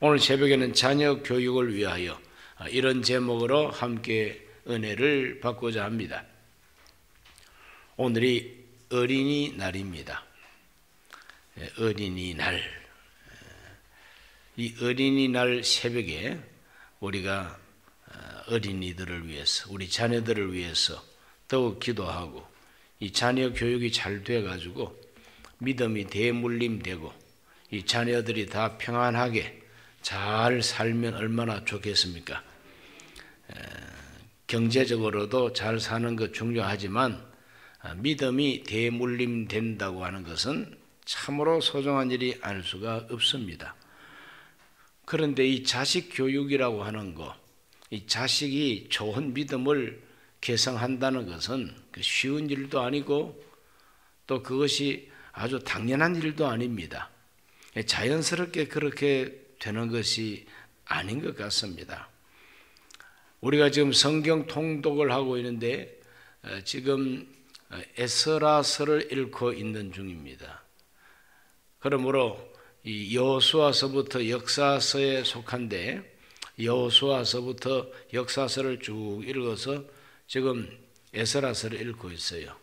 오늘 새벽에는 자녀 교육을 위하여 이런 제목으로 함께 은혜를 받고자 합니다. 오늘이 어린이날입니다. 어린이날. 이 어린이날 새벽에 우리가 어린이들을 위해서, 우리 자녀들을 위해서 더욱 기도하고 이 자녀 교육이 잘 돼가지고 믿음이 대물림되고 이 자녀들이 다 평안하게 잘 살면 얼마나 좋겠습니까? 경제적으로도 잘 사는 것 중요하지만 믿음이 대물림된다고 하는 것은 참으로 소중한 일이 아닐 수가 없습니다. 그런데 이 자식 교육이라고 하는 거, 이 자식이 좋은 믿음을 개성한다는 것은 쉬운 일도 아니고 또 그것이 아주 당연한 일도 아닙니다. 자연스럽게 그렇게 되는 것이 아닌 것 같습니다. 우리가 지금 성경 통독을 하고 있는데 지금 에스라서를 읽고 있는 중입니다. 그러므로 이 여호수아서부터 역사서에 속한데 여호수아서부터 역사서를 쭉 읽어서 지금 에스라서를 읽고 있어요.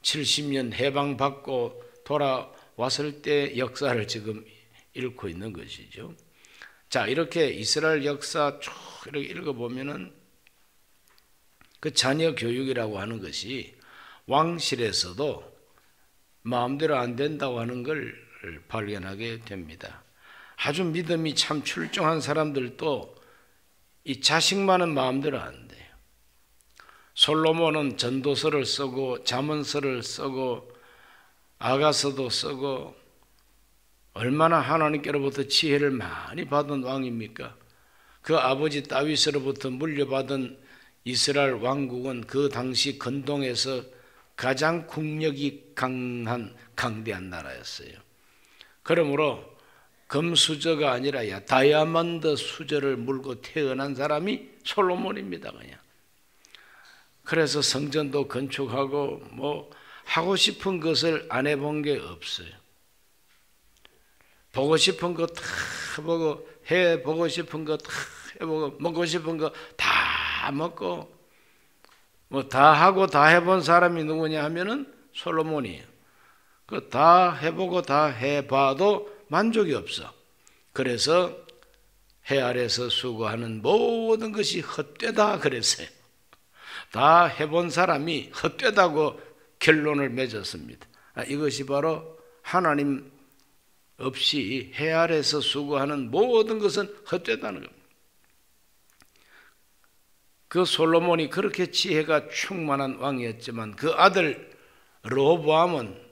70년 해방받고 돌아왔을 때 역사를 지금 읽고 있는 것이죠. 자, 이렇게 이스라엘 역사 쭉 이렇게 읽어보면은 그 자녀 교육이라고 하는 것이 왕실에서도 마음대로 안 된다고 하는 걸 발견하게 됩니다. 아주 믿음이 참 출중한 사람들도 이 자식만은 마음대로 안 돼요. 솔로몬은 전도서를 쓰고 잠언서를 쓰고 아가서도 쓰고 얼마나 하나님께로부터 지혜를 많이 받은 왕입니까? 그 아버지 다윗으로부터 물려받은 이스라엘 왕국은 그 당시 근동에서 가장 국력이 강한 강대한 나라였어요. 그러므로 금수저가 아니라 다이아몬드 수저를 물고 태어난 사람이 솔로몬입니다. 그냥. 그래서 성전도 건축하고 뭐 하고 싶은 것을 안 해본 게 없어요. 보고 싶은 거 다 보고, 해보고 싶은 거 다 해보고, 먹고 싶은 거 다 먹고, 뭐 다 하고 다 해본 사람이 누구냐 하면은 솔로몬이에요. 그 다 해보고 다 해봐도 만족이 없어. 그래서 해 아래서 수고하는 모든 것이 헛되다 그랬어요. 다 해본 사람이 헛되다고 결론을 맺었습니다. 이것이 바로 하나님 없이 해 아래서 수고하는 모든 것은 헛되다는 겁니다. 그 솔로몬이 그렇게 지혜가 충만한 왕이었지만 그 아들 르호보암은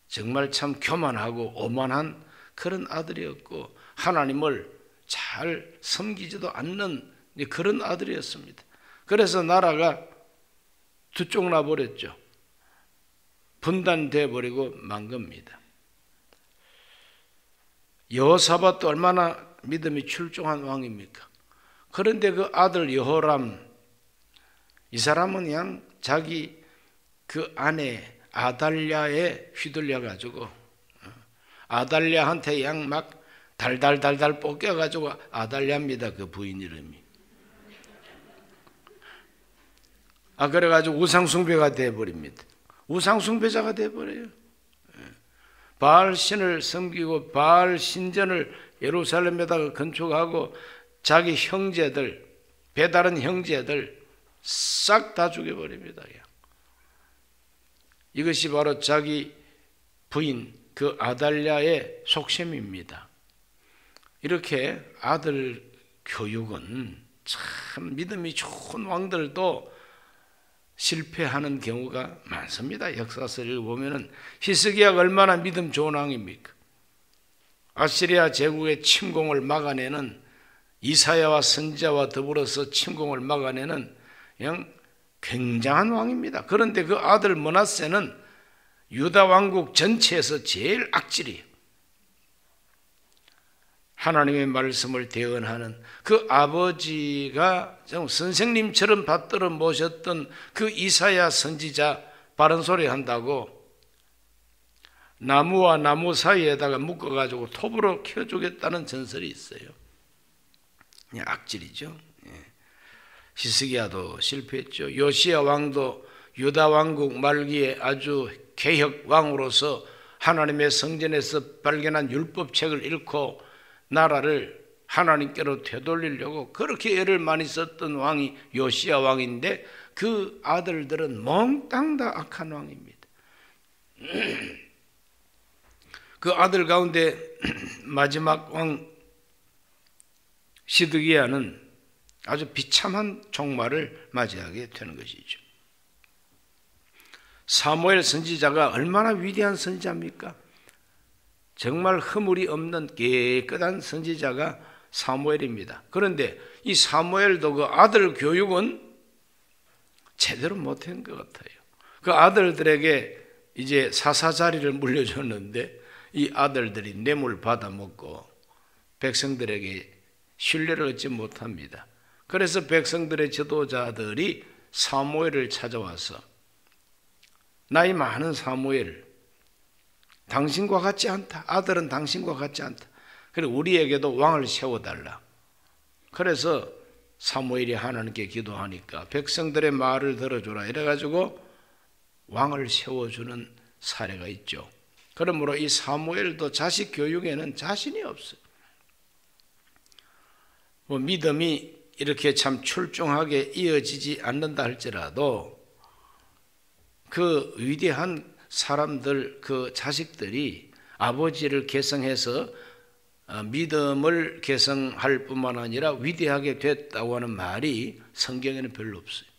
정말 참 교만하고 오만한 그런 아들이었고 하나님을 잘 섬기지도 않는 그런 아들이었습니다. 그래서 나라가 두 쪽 나버렸죠. 분단돼 버리고 만 겁니다. 여호사밧도 얼마나 믿음이 출중한 왕입니까? 그런데 그 아들 여호람, 이 사람은 그냥 자기 그 아내 아달랴에 휘둘려 가지고 아달랴한테 그냥 막 달달달달 볶여 가지고 아달랴입니다. 그 부인 이름이. 그래 가지고 우상숭배가 돼 버립니다. 우상숭배자가 돼 버려요. 바알 신을 섬기고 바알 신전을 예루살렘에다가 건축하고 자기 형제들, 배다른 형제들 싹 다 죽여버립니다. 이것이 바로 자기 부인 그 아달랴의 속셈입니다. 이렇게 아들 교육은 참 믿음이 좋은 왕들도 실패하는 경우가 많습니다. 역사서를 보면은 히스기야가 얼마나 믿음 좋은 왕입니까? 아시리아 제국의 침공을 막아내는 이사야와 선지자와 더불어서 침공을 막아내는 그냥 굉장한 왕입니다. 그런데 그 아들 므낫세는 유다 왕국 전체에서 제일 악질이에요. 하나님의 말씀을 대언하는 그 아버지가 선생님처럼 받들어 모셨던 그 이사야 선지자 바른 소리 한다고 나무와 나무 사이에다가 묶어가지고 톱으로 켜주겠다는 전설이 있어요. 악질이죠. 히스기야도 실패했죠. 요시야 왕도 유다 왕국 말기에 아주 개혁 왕으로서 하나님의 성전에서 발견한 율법책을 읽고 나라를 하나님께로 되돌리려고 그렇게 애를 많이 썼던 왕이 요시야 왕인데 그 아들들은 몽땅 다 악한 왕입니다. 그 아들 가운데 마지막 왕 시드기야는 아주 비참한 종말을 맞이하게 되는 것이죠. 사무엘 선지자가 얼마나 위대한 선지자입니까? 정말 허물이 없는 깨끗한 선지자가 사무엘입니다. 그런데 이 사무엘도 그 아들 교육은 제대로 못한 것 같아요. 그 아들들에게 이제 사사자리를 물려줬는데 이 아들들이 뇌물 받아먹고 백성들에게 신뢰를 얻지 못합니다. 그래서 백성들의 지도자들이 사무엘을 찾아와서 나이 많은 사무엘, 당신과 같지 않다. 아들은 당신과 같지 않다. 그리고 우리에게도 왕을 세워달라. 그래서 사무엘이 하나님께 기도하니까 백성들의 말을 들어주라 이래가지고 왕을 세워주는 사례가 있죠. 그러므로 이 사무엘도 자식 교육에는 자신이 없어요. 믿음이 이렇게 참 출중하게 이어지지 않는다 할지라도 그 위대한 사람들, 그 자식들이 아버지를 계승해서 믿음을 계승할 뿐만 아니라 위대하게 됐다고 하는 말이 성경에는 별로 없어요.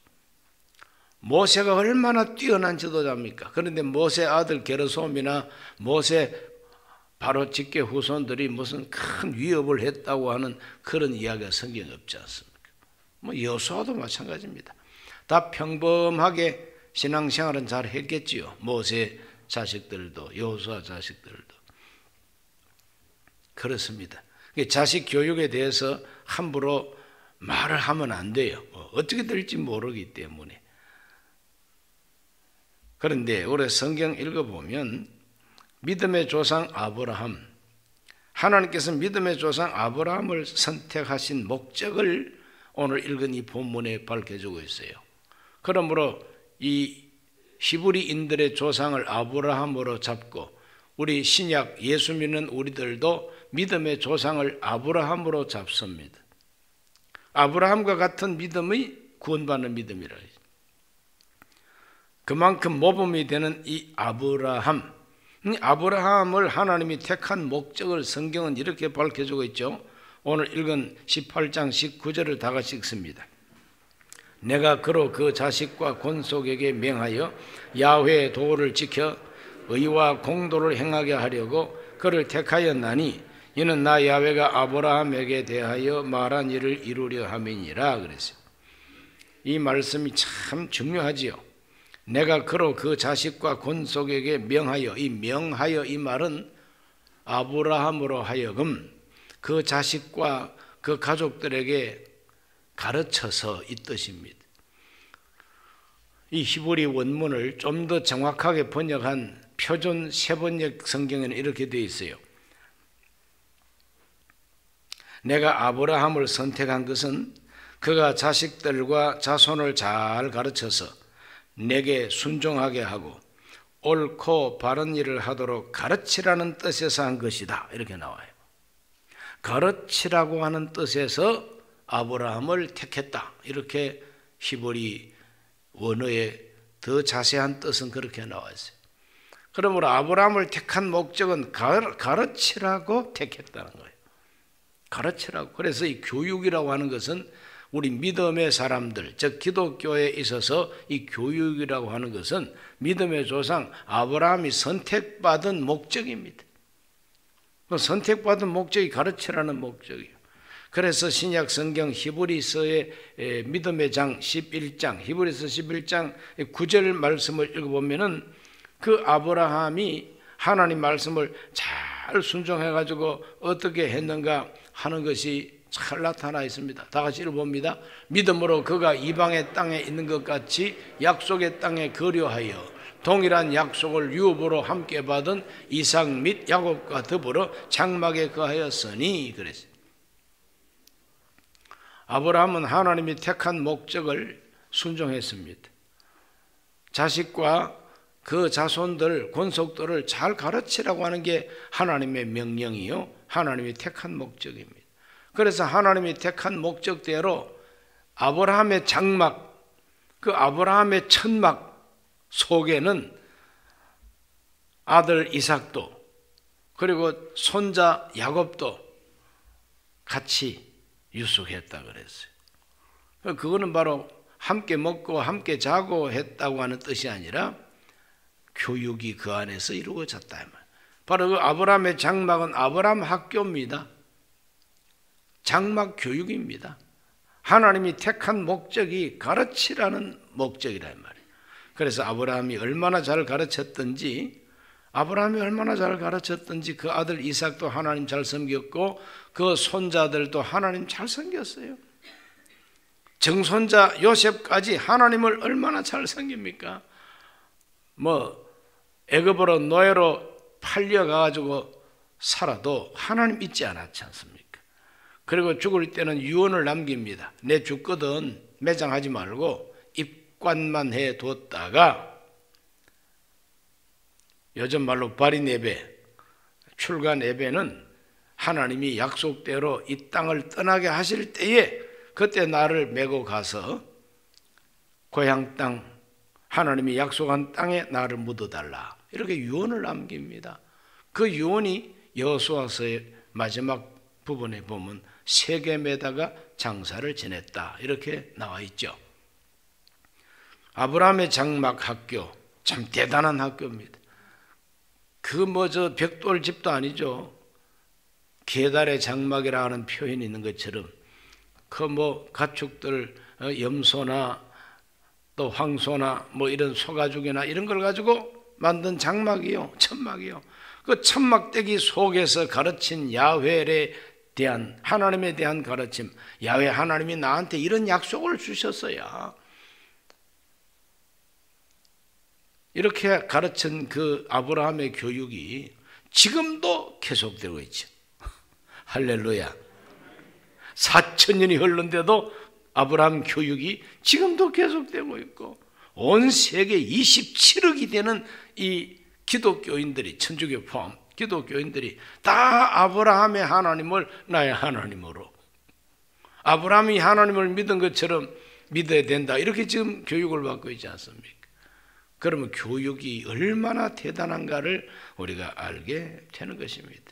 모세가 얼마나 뛰어난 지도자입니까? 그런데 모세 아들 게르솜이나 모세 바로 직계 후손들이 무슨 큰 위협을 했다고 하는 그런 이야기가 성경에 없지 않습니까? 여호수아도 마찬가지입니다. 다 평범하게 신앙생활은 잘 했겠지요. 모세 자식들도 여호수아 자식들도 그렇습니다. 자식 교육에 대해서 함부로 말을 하면 안 돼요. 어떻게 될지 모르기 때문에. 그런데 올해 성경 읽어보면 믿음의 조상 아브라함, 하나님께서 믿음의 조상 아브라함을 선택하신 목적을 오늘 읽은 이 본문에 밝혀주고 있어요. 그러므로 이 히브리인들의 조상을 아브라함으로 잡고 우리 신약 예수 믿는 우리들도 믿음의 조상을 아브라함으로 잡습니다. 아브라함과 같은 믿음이 구원받는 믿음이라. 그만큼 모범이 되는 이 아브라함을 하나님이 택한 목적을 성경은 이렇게 밝혀주고 있죠. 오늘 읽은 18장 19절을 다 같이 읽습니다. 내가 그로 그 자식과 권속에게 명하여 야훼의 도를 지켜 의와 공도를 행하게 하려고 그를 택하였나니 이는 나 야훼가 아브라함에게 대하여 말한 일을 이루려 함이니라 그랬어요. 이 말씀이 참 중요하지요. 내가 그로 그 자식과 권속에게 명하여, 이 말은 아브라함으로 하여금 그 자식과 그 가족들에게 가르쳐서 이 뜻입니다. 이 히브리 원문을 좀 더 정확하게 번역한 표준 세번역 성경에는 이렇게 되어 있어요. 내가 아브라함을 선택한 것은 그가 자식들과 자손을 잘 가르쳐서 내게 순종하게 하고 옳고 바른 일을 하도록 가르치라는 뜻에서 한 것이다. 이렇게 나와요. 가르치라고 하는 뜻에서 아브라함을 택했다. 이렇게 히브리 원어의 더 자세한 뜻은 그렇게 나와 있어요. 그러므로 아브라함을 택한 목적은 가르치라고 택했다는 거예요. 가르치라고. 그래서 이 교육이라고 하는 것은 우리 믿음의 사람들, 즉 기독교에 있어서 이 교육이라고 하는 것은 믿음의 조상 아브라함이 선택받은 목적입니다. 선택받은 목적이 가르치라는 목적이에요. 그래서 신약 성경 히브리서의 믿음의 장 11장, 히브리서 11장 9절 말씀을 읽어보면은 그 아브라함이 하나님 말씀을 잘 순종해가지고 어떻게 했는가 하는 것이 잘 나타나 있습니다. 다 같이 읽어봅니다. 믿음으로 그가 이방의 땅에 있는 것 같이 약속의 땅에 거류하여 동일한 약속을 유업으로 함께 받은 이삭 및 야곱과 더불어 장막에 거하였으니 그랬어요. 아브라함은 하나님이 택한 목적을 순종했습니다. 자식과 그 자손들, 권속들을 잘 가르치라고 하는 게 하나님의 명령이요, 하나님이 택한 목적입니다. 그래서 하나님이 택한 목적대로 아브라함의 장막, 그 아브라함의 천막 속에는 아들 이삭도 그리고 손자 야곱도 같이 유숙했다 그랬어요. 그거는 바로 함께 먹고 함께 자고 했다고 하는 뜻이 아니라 교육이 그 안에서 이루어졌다. 바로 그 아브라함의 장막은 아브라함 학교입니다. 장막 교육입니다. 하나님이 택한 목적이 가르치라는 목적이란 말이에요. 그래서 아브라함이 얼마나 잘 가르쳤던지 그 아들 이삭도 하나님 잘 섬겼고 그 손자들도 하나님 잘 섬겼어요. 정손자 요셉까지 하나님을 얼마나 잘 섬깁니까? 애굽으로 노예로 팔려가지고 살아도 하나님 잊지 않았지 않습니까? 그리고 죽을 때는 유언을 남깁니다. 내 죽거든 매장하지 말고 입관만 해뒀다가 요즘 말로 발인 예배, 출간 예배는 하나님이 약속대로 이 땅을 떠나게 하실 때에 그때 나를 메고 가서 고향 땅, 하나님이 약속한 땅에 나를 묻어달라, 이렇게 유언을 남깁니다. 그 유언이 여호수아서의 마지막 부분에 보면 세겜에다가 장사를 지냈다 이렇게 나와 있죠. 아브라함의 장막 학교 참 대단한 학교입니다. 저 벽돌집도 아니죠. 계달의 장막이라 하는 표현이 있는 것처럼 가축들 염소나 또 황소나 이런 소가죽이나 이런 걸 가지고 만든 장막이요, 천막이요. 그 천막대기 속에서 가르친 야훼에 대한, 하나님에 대한 가르침, 야훼 하나님이 나한테 이런 약속을 주셨어야, 이렇게 가르친 그 아브라함의 교육이 지금도 계속되고 있죠. 할렐루야. 4,000년이 흘렀는데도 아브라함 교육이 지금도 계속되고 있고, 온 세계 27억이 되는 이 기독교인들이, 천주교 포함 기독교인들이 다 아브라함의 하나님을 나의 하나님으로, 아브라함이 하나님을 믿은 것처럼 믿어야 된다, 이렇게 지금 교육을 받고 있지 않습니까? 그러면 교육이 얼마나 대단한가를 우리가 알게 되는 것입니다.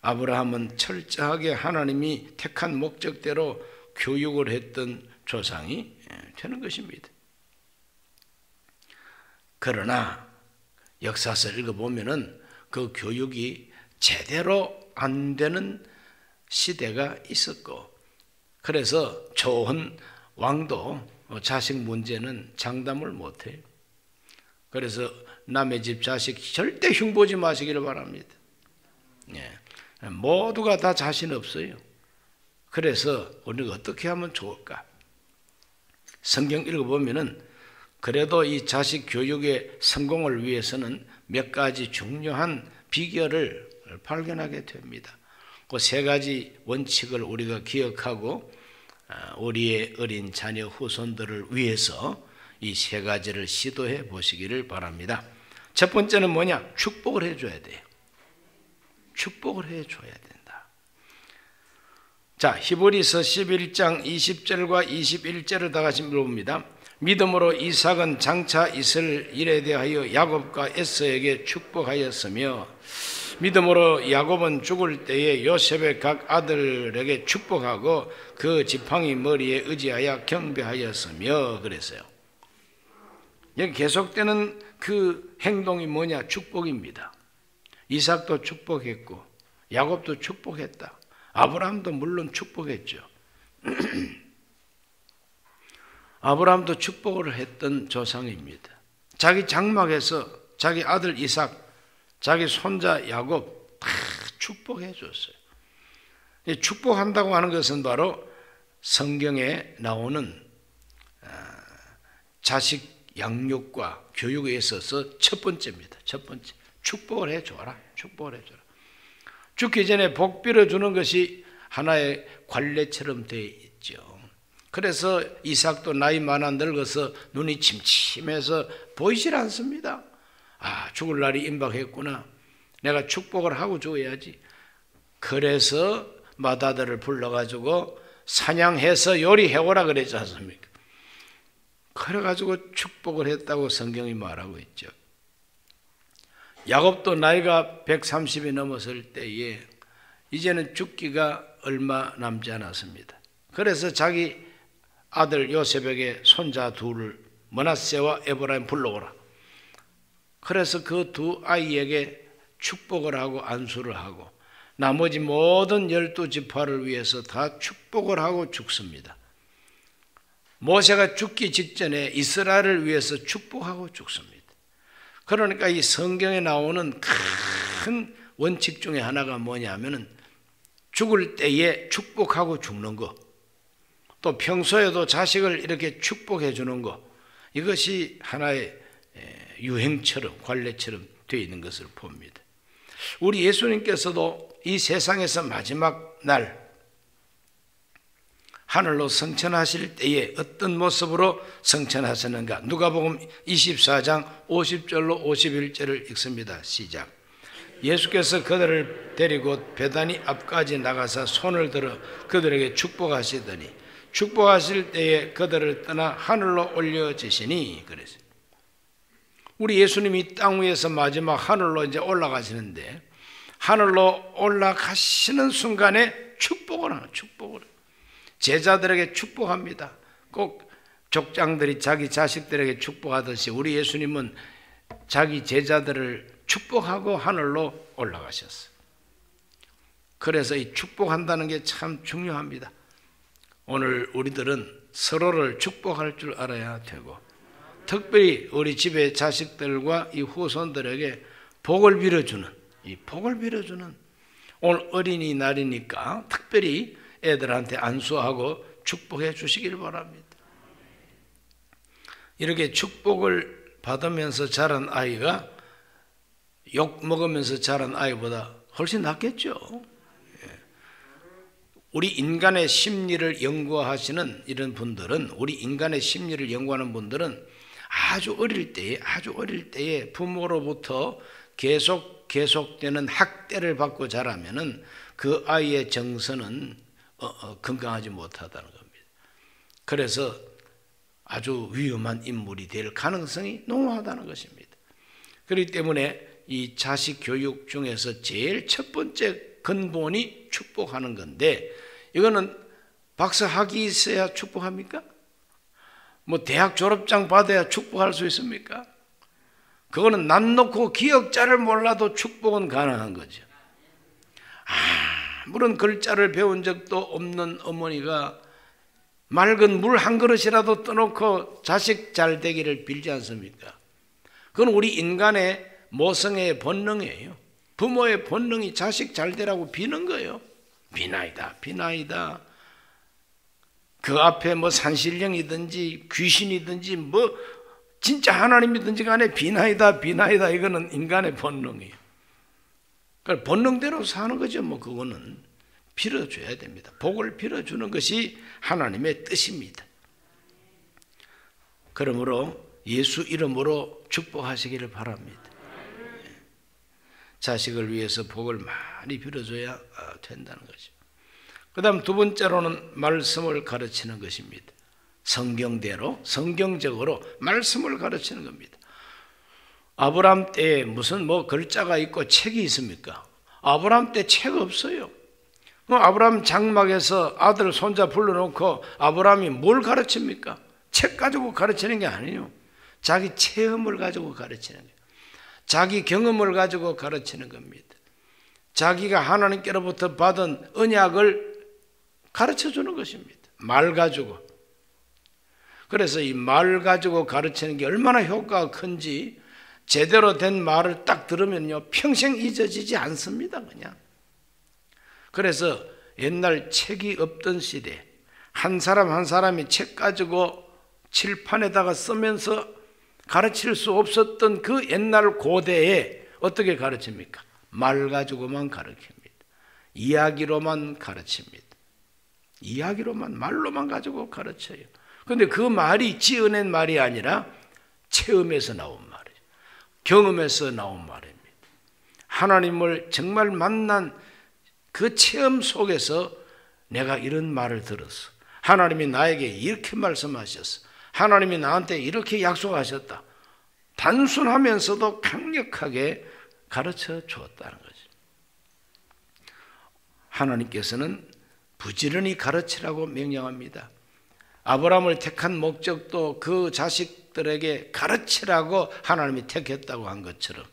아브라함은 철저하게 하나님이 택한 목적대로 교육을 했던 조상이 되는 것입니다. 그러나 역사서를 읽어보면은 그 교육이 제대로 안 되는 시대가 있었고, 그래서 좋은 왕도 자식 문제는 장담을 못해요. 그래서 남의 집 자식 절대 흉보지 마시기를 바랍니다. 모두가 다 자신 없어요. 그래서 우리가 어떻게 하면 좋을까? 성경 읽어보면은 그래도 이 자식 교육의 성공을 위해서는 몇 가지 중요한 비결을 발견하게 됩니다. 그 세 가지 원칙을 우리가 기억하고 우리의 어린 자녀 후손들을 위해서 이 세 가지를 시도해 보시기를 바랍니다. 첫 번째는 뭐냐? 축복을 해줘야 돼요. 축복을 해줘야 된다. 자, 히브리서 11장 20절과 21절을 다 같이 읽어봅니다. 믿음으로 이삭은 장차 있을 일에 대하여 야곱과 에서에게 축복하였으며, 믿음으로 야곱은 죽을 때에 요셉의 각 아들에게 축복하고 그 지팡이 머리에 의지하여 경배하였으며, 그랬어요. 여기 계속되는 그 행동이 뭐냐? 축복입니다. 이삭도 축복했고 야곱도 축복했다. 아브라함도 물론 축복했죠. 아브라함도 축복을 했던 조상입니다. 자기 장막에서 자기 아들 이삭, 자기 손자 야곱 다 축복해 줬어요. 축복한다고 하는 것은 바로 성경에 나오는 자식 양육과 교육에 있어서 첫 번째입니다. 첫 번째, 축복을 해줘라. 축복을 해줘라. 죽기 전에 복 빌어주는 것이 하나의 관례처럼 되어 있죠. 그래서 이삭도 나이 많아 늙어서 눈이 침침해서 보이질 않습니다. 아, 죽을 날이 임박했구나. 내가 축복을 하고 죽어야지. 그래서 맏아들을 불러가지고 사냥해서 요리해오라 그랬지 않습니까? 그래가지고 축복을 했다고 성경이 말하고 있죠. 야곱도 나이가 130이 넘었을 때에 이제는 죽기가 얼마 남지 않았습니다. 그래서 자기 아들 요셉에게 손자 둘을 므낫세와 에브라임 불러오라. 그래서 그 두 아이에게 축복을 하고 안수를 하고 나머지 모든 12지파를 위해서 다 축복을 하고 죽습니다. 모세가 죽기 직전에 이스라엘을 위해서 축복하고 죽습니다. 그러니까 이 성경에 나오는 큰 원칙 중에 하나가 뭐냐면은 죽을 때에 축복하고 죽는 거, 또 평소에도 자식을 이렇게 축복해 주는 거, 이것이 하나의 유행처럼 관례처럼 되어 있는 것을 봅니다. 우리 예수님께서도 이 세상에서 마지막 날 하늘로 승천하실 때에 어떤 모습으로 승천하셨는가? 누가복음 24장 50절로 51절을 읽습니다. 시작. 예수께서 그들을 데리고 베다니 앞까지 나가서 손을 들어 그들에게 축복하시더니 축복하실 때에 그들을 떠나 하늘로 올려지시니 그랬어요. 우리 예수님이 땅 위에서 마지막 하늘로 이제 올라가시는데 하늘로 올라가시는 순간에 축복을 하는 축복을 제자들에게 축복합니다. 꼭 족장들이 자기 자식들에게 축복하듯이 우리 예수님은 자기 제자들을 축복하고 하늘로 올라가셨어요. 그래서 이 축복한다는 게 참 중요합니다. 오늘 우리들은 서로를 축복할 줄 알아야 되고 특별히 우리 집의 자식들과 이 후손들에게 복을 빌어주는 이 복을 빌어주는 오늘 어린이날이니까 특별히 애들한테 안수하고 축복해 주시길 바랍니다. 이렇게 축복을 받으면서 자란 아이가 욕 먹으면서 자란 아이보다 훨씬 낫겠죠. 우리 인간의 심리를 연구하시는 이런 분들은 우리 인간의 심리를 연구하는 분들은 아주 어릴 때에 부모로부터 계속되는 학대를 받고 자라면은 그 아이의 정서는 건강하지 못하다는 겁니다. 그래서 아주 위험한 인물이 될 가능성이 농후하다는 것입니다. 그렇기 때문에 이 자식 교육 중에서 제일 첫 번째 근본이 축복하는 건데 이거는 박사 학위 있어야 축복합니까? 뭐 대학 졸업장 받아야 축복할 수 있습니까? 그거는 난 놓고 기억자를 몰라도 축복은 가능한 거죠. 아무런 글자를 배운 적도 없는 어머니가 맑은 물 한 그릇이라도 떠놓고 자식 잘 되기를 빌지 않습니까? 그건 우리 인간의 모성의 본능이에요. 부모의 본능이 자식 잘 되라고 비는 거예요. 비나이다. 그 앞에 뭐 산신령이든지 귀신이든지 뭐 진짜 하나님이든지 간에 비나이다 이거는 인간의 본능이에요. 그러니까 본능대로 사는 거죠. 뭐 그거는 빌어줘야 됩니다. 복을 빌어주는 것이 하나님의 뜻입니다. 그러므로 예수 이름으로 축복하시기를 바랍니다. 자식을 위해서 복을 많이 빌어줘야 된다는 거죠. 그 다음 두 번째로는 말씀을 가르치는 것입니다. 성경대로 성경적으로 말씀을 가르치는 겁니다. 아브라함 때에 무슨 뭐 글자가 있고 책이 있습니까? 아브라함 때 책 없어요. 아브라함 장막에서 아들 손자 불러놓고 아브라함이 뭘 가르칩니까? 책 가지고 가르치는 게 아니에요. 자기 체험을 가지고 가르치는 거예요. 자기 경험을 가지고 가르치는 겁니다. 자기가 하나님께로부터 받은 언약을 가르쳐주는 것입니다. 말 가지고. 그래서 이 말 가지고 가르치는 게 얼마나 효과가 큰지 제대로 된 말을 딱 들으면요 평생 잊어지지 않습니다. 그냥. 그래서 옛날 책이 없던 시대 한 사람 한 사람이 책 가지고 칠판에다가 쓰면서 가르칠 수 없었던 그 옛날 고대에 어떻게 가르칩니까? 말 가지고만 가르칩니다. 이야기로만 가르칩니다. 이야기로만, 말로만 가지고 가르쳐요. 그런데 그 말이 지어낸 말이 아니라 체험에서 나온 말이에요. 경험에서 나온 말입니다. 하나님을 정말 만난 그 체험 속에서 내가 이런 말을 들었어. 하나님이 나에게 이렇게 말씀하셨어. 하나님이 나한테 이렇게 약속하셨다. 단순하면서도 강력하게 가르쳐 주었다는 거죠. 하나님께서는 부지런히 가르치라고 명령합니다. 아브라함을 택한 목적도 그 자식들에게 가르치라고 하나님이 택했다고 한 것처럼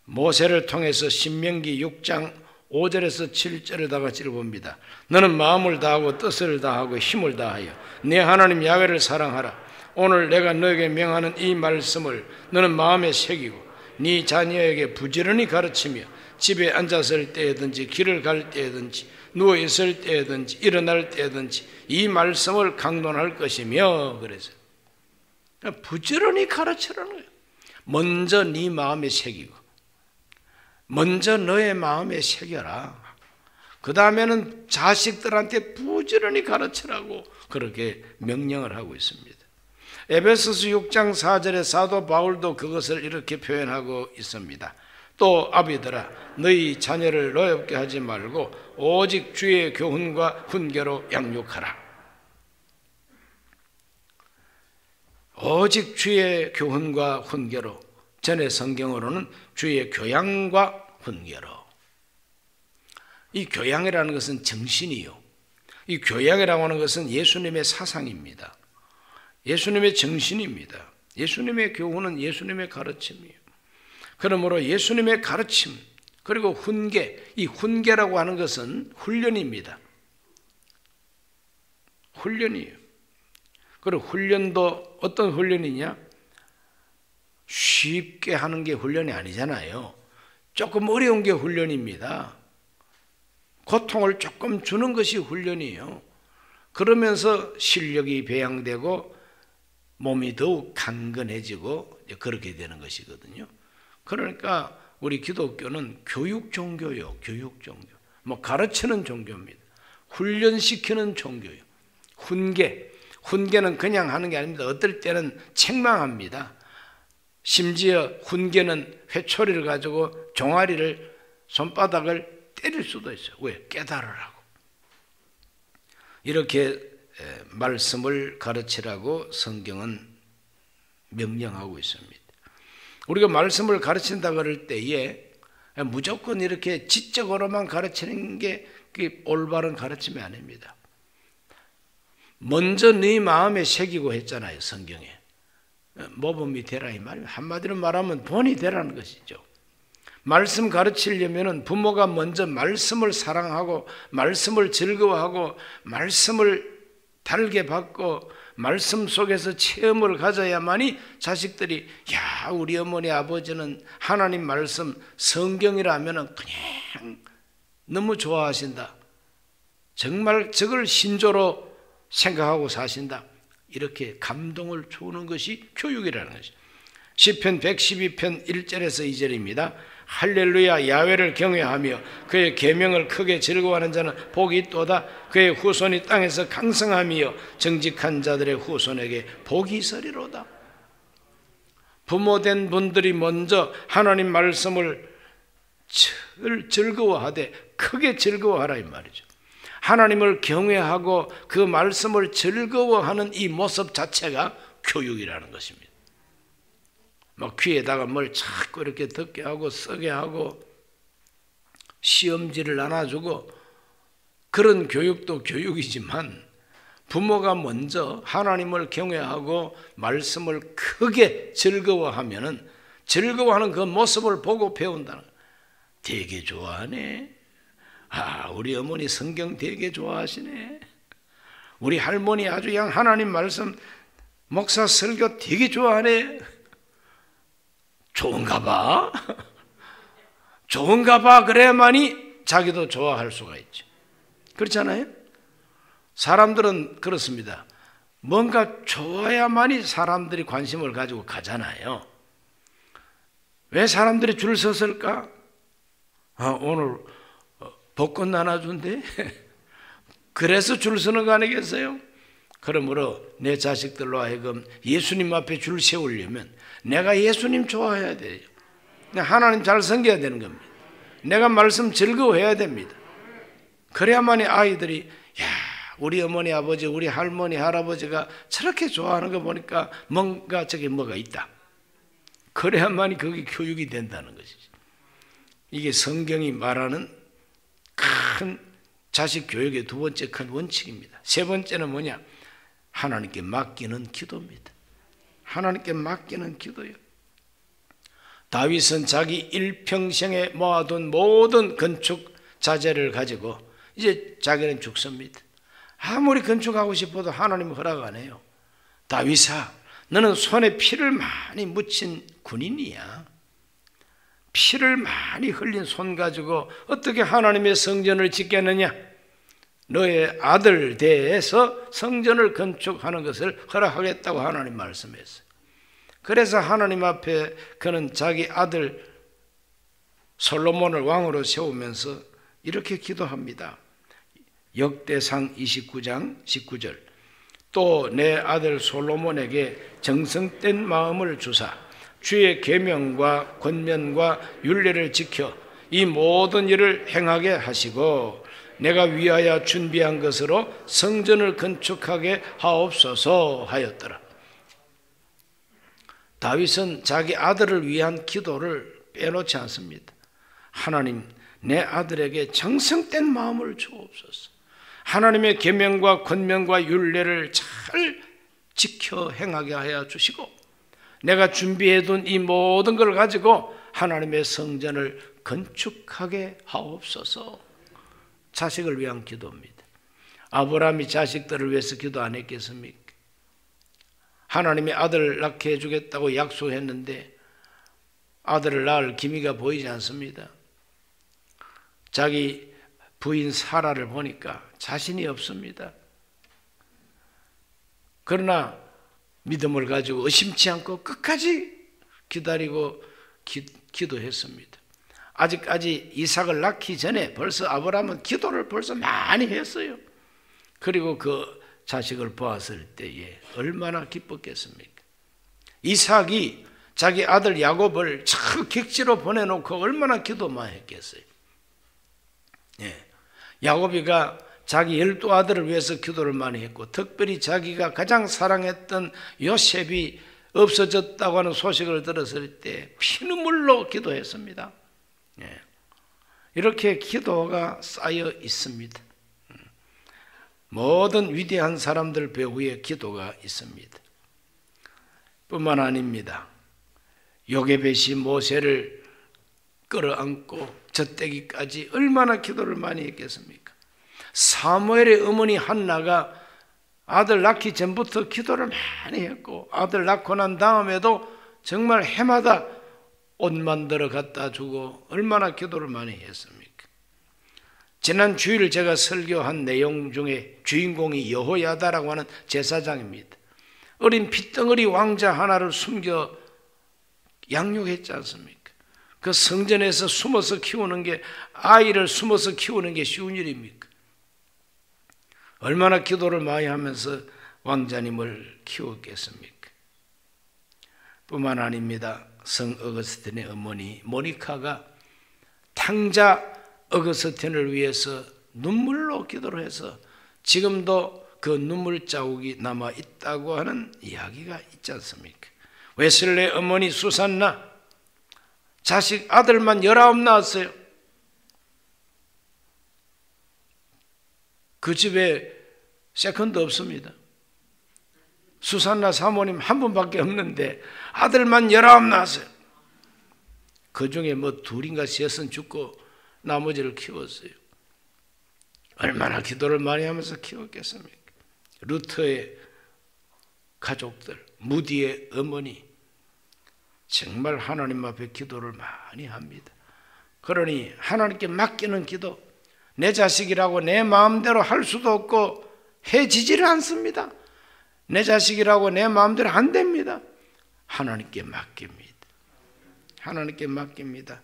모세를 통해서 신명기 6장 5절에서 7절을 다 같이 읽어봅니다. 너는 마음을 다하고 뜻을 다하고 힘을 다하여 네 하나님 야훼를 사랑하라. 오늘 내가 너에게 명하는 이 말씀을 너는 마음에 새기고 네 자녀에게 부지런히 가르치며 집에 앉았을 때든지 길을 갈 때든지 누워 있을 때든지 일어날 때든지 이 말씀을 강론할 것이며 그래서 부지런히 가르치라는 거예요. 먼저 네 마음에 새기고 먼저 너의 마음에 새겨라. 그 다음에는 자식들한테 부지런히 가르치라고 그렇게 명령을 하고 있습니다. 에베소서 6장 4절에 사도 바울도 그것을 이렇게 표현하고 있습니다. 또 아비들아 너희 자녀를 노엽게 하지 말고 오직 주의 교훈과 훈계로 양육하라. 오직 주의 교훈과 훈계로, 전의 성경으로는 주의 교양과 훈계로. 이 교양이라는 것은 정신이요, 이 교양이라고 하는 것은 예수님의 사상입니다. 예수님의 정신입니다. 예수님의 교훈은 예수님의 가르침이에요. 그러므로 예수님의 가르침 그리고 훈계, 이 훈계라고 하는 것은 훈련입니다. 훈련이에요. 그리고 훈련도 어떤 훈련이냐? 쉽게 하는 게 훈련이 아니잖아요. 조금 어려운 게 훈련입니다. 고통을 조금 주는 것이 훈련이에요. 그러면서 실력이 배양되고 몸이 더욱 강건해지고 그렇게 되는 것이거든요. 그러니까 우리 기독교는 교육 종교요, 교육 종교. 뭐 가르치는 종교입니다. 훈련시키는 종교요. 훈계는 그냥 하는 게 아닙니다. 어떨 때는 책망합니다. 심지어 훈계는 회초리를 가지고 종아리를, 손바닥을 때릴 수도 있어요. 왜? 깨달으라고. 이렇게 말씀을 가르치라고 성경은 명령하고 있습니다. 우리가 말씀을 가르친다 그럴 때에 무조건 이렇게 지적으로만 가르치는 게 올바른 가르침이 아닙니다. 먼저 네 마음에 새기고 했잖아요, 성경에. 모범이 되라 이 말이에요. 한마디로 말하면 본이 되라는 것이죠. 말씀 가르치려면 부모가 먼저 말씀을 사랑하고 말씀을 즐거워하고 말씀을 달게 받고 말씀 속에서 체험을 가져야만이 자식들이 야, 우리 어머니 아버지는 하나님 말씀 성경이라면 그냥 너무 좋아하신다. 정말 저걸 신조로 생각하고 사신다. 이렇게 감동을 주는 것이 교육이라는 것이죠. 시편 112편 1절에서 2절입니다. 할렐루야, 야훼를 경외하며 그의 계명을 크게 즐거워하는 자는 복이 있도다. 그의 후손이 땅에서 강성하며 정직한 자들의 후손에게 복이 있으리로다. 부모된 분들이 먼저 하나님 말씀을 즐거워하되 크게 즐거워하라 이 말이죠. 하나님을 경외하고 그 말씀을 즐거워하는 이 모습 자체가 교육이라는 것입니다. 막 귀에다가 뭘 자꾸 이렇게 듣게 하고 쓰게 하고 시험지를 나눠주고 그런 교육도 교육이지만 부모가 먼저 하나님을 경외하고 말씀을 크게 즐거워하면은 즐거워하는 그 모습을 보고 배운다는 거예요. 되게 좋아하네. 아, 우리 어머니 성경 되게 좋아하시네. 우리 할머니 아주 그냥 하나님 말씀 목사 설교 되게 좋아하네. 좋은가 봐. 좋은가 봐. 그래야만이 자기도 좋아할 수가 있죠. 그렇잖아요? 사람들은 그렇습니다. 뭔가 좋아야만이 사람들이 관심을 가지고 가잖아요. 왜 사람들이 줄 섰을까? 오늘 복권 나눠준대. 그래서 줄 서는 거 아니겠어요? 그러므로 내 자식들로 하여금 예수님 앞에 줄 세우려면 내가 예수님 좋아해야 돼요. 하나님 잘 섬겨야 되는 겁니다. 내가 말씀 즐거워해야 됩니다. 그래야만이 아이들이 우리 어머니 아버지 우리 할머니 할아버지가 저렇게 좋아하는 거 보니까 뭔가 저게 뭐가 있다. 그래야만이 그게 교육이 된다는 것이죠. 이게 성경이 말하는 큰 자식 교육의 두 번째 큰 원칙입니다. 세 번째는 뭐냐? 하나님께 맡기는 기도입니다. 하나님께 맡기는 기도요. 다윗은 자기 일평생에 모아둔 모든 건축 자재를 가지고 이제 자기는 죽습니다. 아무리 건축하고 싶어도 하나님은 허락 안 해요. 다윗아, 너는 손에 피를 많이 묻힌 군인이야. 피를 많이 흘린 손 가지고 어떻게 하나님의 성전을 짓겠느냐? 너의 아들 대에서 성전을 건축하는 것을 허락하겠다고 하나님 말씀했어요. 그래서 하나님 앞에 그는 자기 아들 솔로몬을 왕으로 세우면서 이렇게 기도합니다. 역대상 29장 19절. 또 내 아들 솔로몬에게 정성된 마음을 주사 주의 계명과 권면과 율례를 지켜 이 모든 일을 행하게 하시고 내가 위하여 준비한 것으로 성전을 건축하게 하옵소서 하였더라. 다윗은 자기 아들을 위한 기도를 빼놓지 않습니다. 하나님, 내 아들에게 정성된 마음을 주옵소서. 하나님의 계명과 권면과 율례를 잘 지켜 행하게 하여 주시고 내가 준비해둔 이 모든 걸 가지고 하나님의 성전을 건축하게 하옵소서. 자식을 위한 기도입니다. 아브라함이 자식들을 위해서 기도 안 했겠습니까? 하나님이 아들을 낳게 해주겠다고 약속했는데 아들을 낳을 기미가 보이지 않습니다. 자기 부인 사라를 보니까 자신이 없습니다. 그러나 믿음을 가지고 의심치 않고 끝까지 기다리고 기도했습니다. 아직까지 이삭을 낳기 전에 벌써 아브라함은 기도를 벌써 많이 했어요. 그리고 그 자식을 보았을 때에 얼마나 기뻤겠습니까? 이삭이 자기 아들 야곱을 저 객지로 보내놓고 얼마나 기도 많이 했겠어요. 야곱이가 자기 12아들을 위해서 기도를 많이 했고 특별히 자기가 가장 사랑했던 요셉이 없어졌다고 하는 소식을 들었을 때 피눈물로 기도했습니다. 이렇게 기도가 쌓여 있습니다. 모든 위대한 사람들 배후에 기도가 있습니다. 뿐만 아닙니다. 요게벳이 모세를 끌어안고 젖대기까지 얼마나 기도를 많이 했겠습니까? 사무엘의 어머니 한나가 아들 낳기 전부터 기도를 많이 했고 아들 낳고 난 다음에도 정말 해마다 옷 만들어 갖다 주고 얼마나 기도를 많이 했습니까? 지난 주일 제가 설교한 내용 중에 주인공이 여호야다라고 하는 제사장입니다. 어린 핏덩어리 왕자 하나를 숨겨 양육했지 않습니까? 그 성전에서 숨어서 키우는 게 아이를 숨어서 키우는 게 쉬운 일입니까? 얼마나 기도를 많이 하면서 왕자님을 키웠겠습니까? 뿐만 아닙니다. 성 어거스틴의 어머니 모니카가 탕자 어거스틴을 위해서 눈물로 기도를 해서 지금도 그 눈물 자국이 남아 있다고 하는 이야기가 있지 않습니까? 웨슬레 어머니 수산나 자식 아들만 19 낳았어요. 그 집에 세컨드 없습니다. 수산나 사모님 한 분밖에 없는데 아들만 19 낳았어요. 그 중에 뭐 둘인가 셋은 죽고 나머지를 키웠어요. 얼마나 기도를 많이 하면서 키웠겠습니까? 루터의 가족들, 무디의 어머니 정말 하나님 앞에 기도를 많이 합니다. 그러니 하나님께 맡기는 기도, 내 자식이라고 내 마음대로 할 수도 없고 해지지를 않습니다. 내 자식이라고 내 마음대로 안 됩니다. 하나님께 맡깁니다. 하나님께 맡깁니다.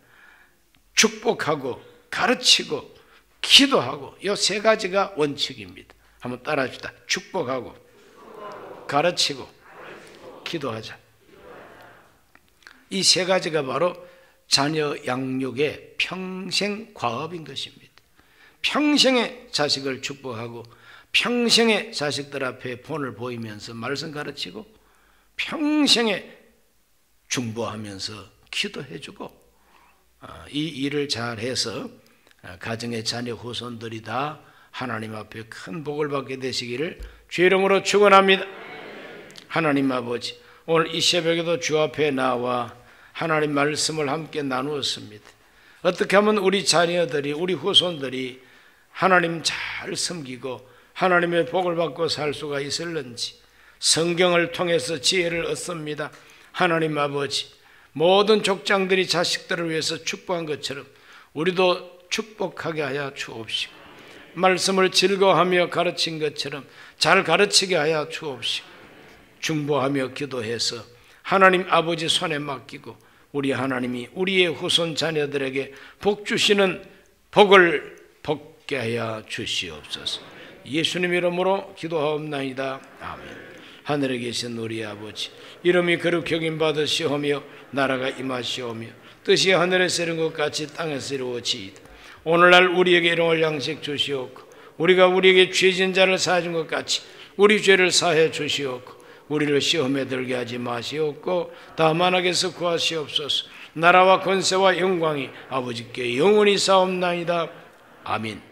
축복하고 가르치고 기도하고 이 세 가지가 원칙입니다. 한번 따라 합시다. 축복하고 가르치고 기도하자. 이 세 가지가 바로 자녀 양육의 평생 과업인 것입니다. 평생의 자식을 축복하고 평생의 자식들 앞에 본을 보이면서 말씀 가르치고 평생에 중보하면서 기도해주고 이 일을 잘해서 가정의 자녀 후손들이 다 하나님 앞에 큰 복을 받게 되시기를 주의 이름으로 축원합니다. 하나님 아버지, 오늘 이 새벽에도 주 앞에 나와 하나님 말씀을 함께 나누었습니다. 어떻게 하면 우리 자녀들이, 우리 후손들이 하나님 잘 섬기고 하나님의 복을 받고 살 수가 있을는지 성경을 통해서 지혜를 얻습니다. 하나님 아버지, 모든 족장들이 자식들을 위해서 축복한 것처럼 우리도 축복하게 하여 주옵시고, 말씀을 즐거워하며 가르친 것처럼 잘 가르치게 하여 주옵시고, 중보하며 기도해서 하나님 아버지 손에 맡기고 우리 하나님이 우리의 후손 자녀들에게 복 주시는 복을 복게 하여 주시옵소서. 예수님 이름으로 기도하옵나이다. 아멘. 하늘에 계신 우리 아버지, 이름이 거룩히 여김 받으시오며 나라가 임하시오며 뜻이 하늘에서 이룬 것 같이 땅에서 이루어지이다. 오늘날 우리에게 일용할 양식 주시옵고 우리가 우리에게 죄진 자를 사해준 것 같이 우리 죄를 사해 주시옵고 우리를 시험에 들게 하지 마시옵고 다만 악에서 구하시옵소서. 나라와 권세와 영광이 아버지께 영원히 사옵나이다. 아멘.